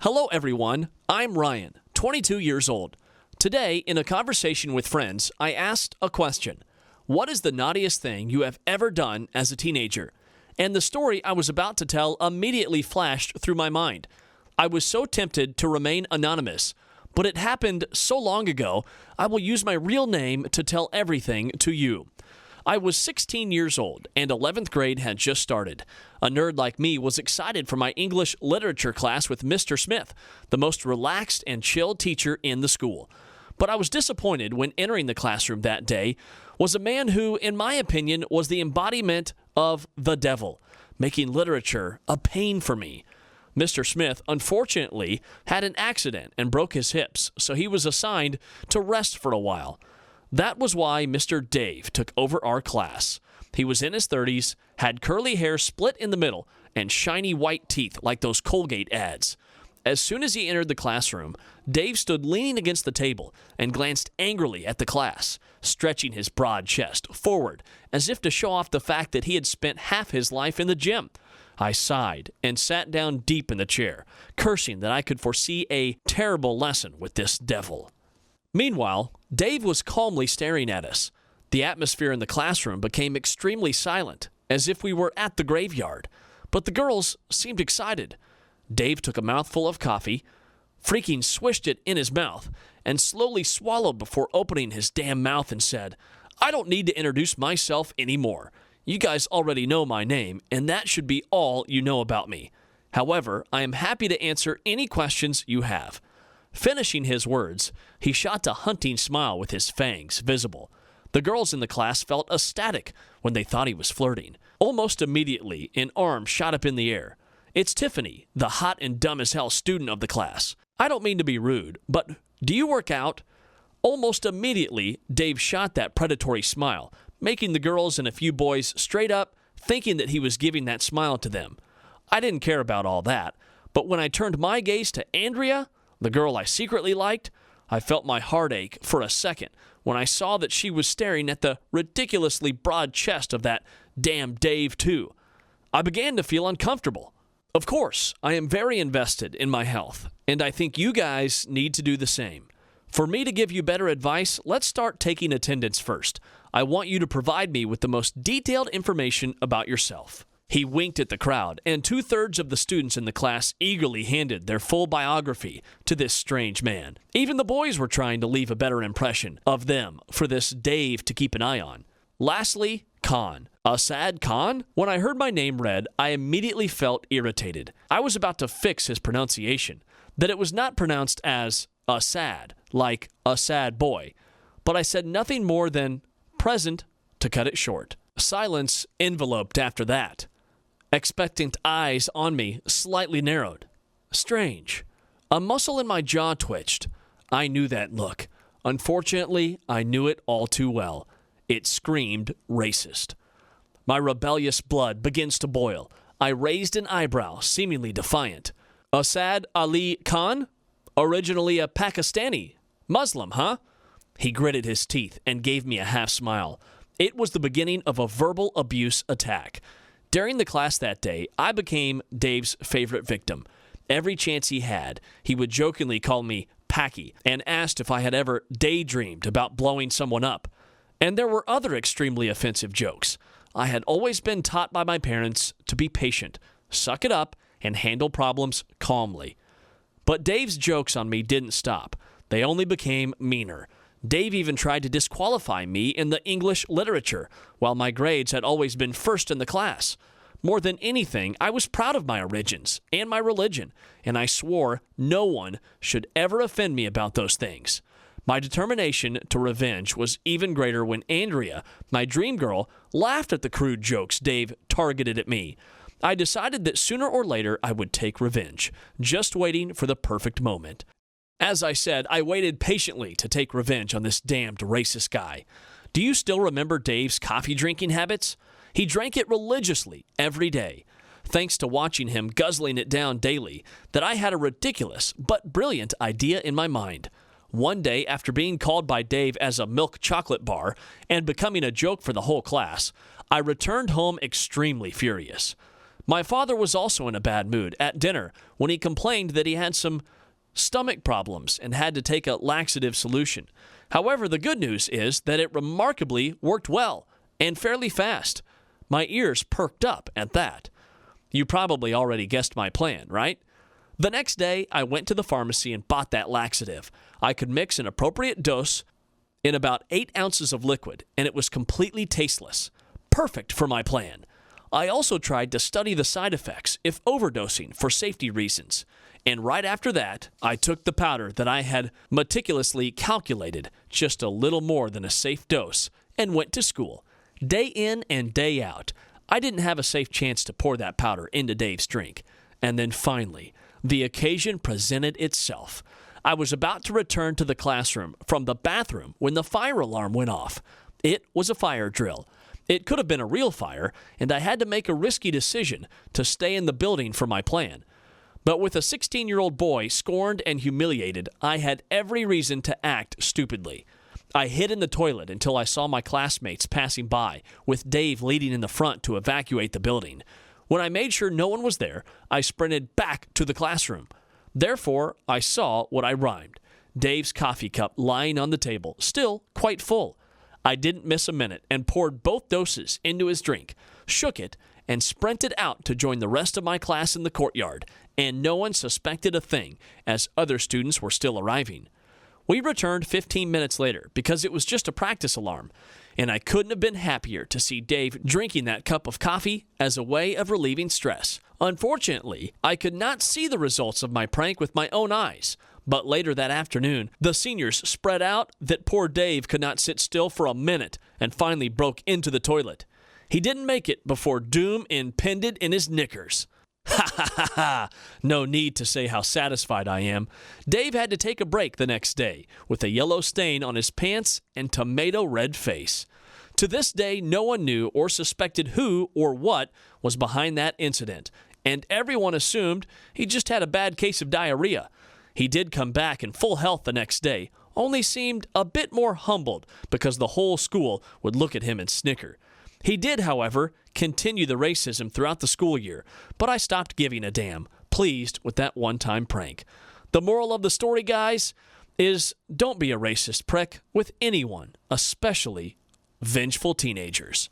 Hello, everyone. I'm Ryan, 22 years old. Today, in a conversation with friends, I asked a question. What is the naughtiest thing you have ever done as a teenager? And the story I was about to tell immediately flashed through my mind. I was so tempted to remain anonymous, but it happened so long ago, I will use my real name to tell everything to you. I was 16 years old, and 11th grade had just started. A nerd like me was excited for my English literature class with Mr. Smith, the most relaxed and chilled teacher in the school. But I was disappointed when entering the classroom that day was a man who, in my opinion, was the embodiment of the devil, making literature a pain for me. Mr. Smith, unfortunately, had an accident and broke his hips, so he was assigned to rest for a while. That was why Mr. Dave took over our class. He was in his 30s, had curly hair split in the middle, and shiny white teeth like those Colgate ads. As soon as he entered the classroom, Dave stood leaning against the table and glanced angrily at the class, stretching his broad chest forward as if to show off the fact that he had spent half his life in the gym. I sighed and sat down deep in the chair, cursing that I could foresee a terrible lesson with this devil. Meanwhile, Dave was calmly staring at us. The atmosphere in the classroom became extremely silent, as if we were at the graveyard. But the girls seemed excited. Dave took a mouthful of coffee, freaking swished it in his mouth, and slowly swallowed before opening his damn mouth and said, "I don't need to introduce myself anymore. You guys already know my name, and that should be all you know about me. However, I am happy to answer any questions you have." Finishing his words, he shot a hunting smile with his fangs visible. The girls in the class felt ecstatic when they thought he was flirting. Almost immediately, an arm shot up in the air. It's Tiffany, the hot and dumb as hell student of the class. I don't mean to be rude, but do you work out? Almost immediately, Dave shot that predatory smile, making the girls and a few boys straight up, thinking that he was giving that smile to them. I didn't care about all that, but when I turned my gaze to Andrea, the girl I secretly liked, I felt my heart ache for a second when I saw that she was staring at the ridiculously broad chest of that damn Dave, too. I began to feel uncomfortable. Of course, I am very invested in my health, and I think you guys need to do the same. For me to give you better advice, let's start taking attendance first. I want you to provide me with the most detailed information about yourself. He winked at the crowd, and 2/3 of the students in the class eagerly handed their full biography to this strange man. Even the boys were trying to leave a better impression of them for this Dave to keep an eye on. Lastly, Khan. Asad Khan? When I heard my name read, I immediately felt irritated. I was about to fix his pronunciation, that it was not pronounced as Asad, like a sad boy. But I said nothing more than present to cut it short. Silence enveloped after that. Expectant eyes on me slightly narrowed. Strange. A muscle in my jaw twitched. I knew that look. Unfortunately, I knew it all too well. It screamed racist. My rebellious blood begins to boil. I raised an eyebrow, seemingly defiant. Asad Ali Khan? Originally a Pakistani. Muslim, huh? He gritted his teeth and gave me a half smile. It was the beginning of a verbal abuse attack. During the class that day, I became Dave's favorite victim. Every chance he had, he would jokingly call me Packy and asked if I had ever daydreamed about blowing someone up. And there were other extremely offensive jokes. I had always been taught by my parents to be patient, suck it up, and handle problems calmly. But Dave's jokes on me didn't stop. They only became meaner. Dave even tried to disqualify me in the English literature, while my grades had always been first in the class. More than anything, I was proud of my origins and my religion, and I swore no one should ever offend me about those things. My determination to revenge was even greater when Andrea, my dream girl, laughed at the crude jokes Dave targeted at me. I decided that sooner or later I would take revenge, just waiting for the perfect moment. As I said, I waited patiently to take revenge on this damned racist guy. Do you still remember Dave's coffee drinking habits? He drank it religiously every day. Thanks to watching him guzzling it down daily, that I had a ridiculous but brilliant idea in my mind. One day, after being called by Dave as a milk chocolate bar and becoming a joke for the whole class, I returned home extremely furious. My father was also in a bad mood at dinner when he complained that he had some stomach problems and had to take a laxative solution. However, the good news is that it remarkably worked well and fairly fast. My ears perked up at that. You probably already guessed my plan, right? The next day, I went to the pharmacy and bought that laxative. I could mix an appropriate dose in about 8 ounces of liquid, and it was completely tasteless. Perfect for my plan. I also tried to study the side effects if overdosing for safety reasons. And right after that, I took the powder that I had meticulously calculated, just a little more than a safe dose, and went to school. Day in and day out, I didn't have a safe chance to pour that powder into Dave's drink. And then finally, the occasion presented itself. I was about to return to the classroom from the bathroom when the fire alarm went off. It was a fire drill. It could have been a real fire, and I had to make a risky decision to stay in the building for my plan. But with a 16-year-old boy scorned and humiliated, I had every reason to act stupidly. I hid in the toilet until I saw my classmates passing by, with Dave leading in the front to evacuate the building. When I made sure no one was there, I sprinted back to the classroom. Therefore, I saw what I rhymed. Dave's coffee cup lying on the table, still quite full. I didn't miss a minute and poured both doses into his drink, shook it, and sprinted out to join the rest of my class in the courtyard, and no one suspected a thing, as other students were still arriving. We returned 15 minutes later because it was just a practice alarm, and I couldn't have been happier to see Dave drinking that cup of coffee as a way of relieving stress. Unfortunately, I could not see the results of my prank with my own eyes. But later that afternoon, the seniors spread out that poor Dave could not sit still for a minute and finally broke into the toilet. He didn't make it before doom impended in his knickers. Ha ha ha ha! No need to say how satisfied I am. Dave had to take a break the next day with a yellow stain on his pants and tomato red face. To this day, no one knew or suspected who or what was behind that incident, and everyone assumed he just had a bad case of diarrhea. He did come back in full health the next day, only seemed a bit more humbled because the whole school would look at him and snicker. He did, however, continue the racism throughout the school year, but I stopped giving a damn, pleased with that one-time prank. The moral of the story, guys, is don't be a racist prick with anyone, especially vengeful teenagers.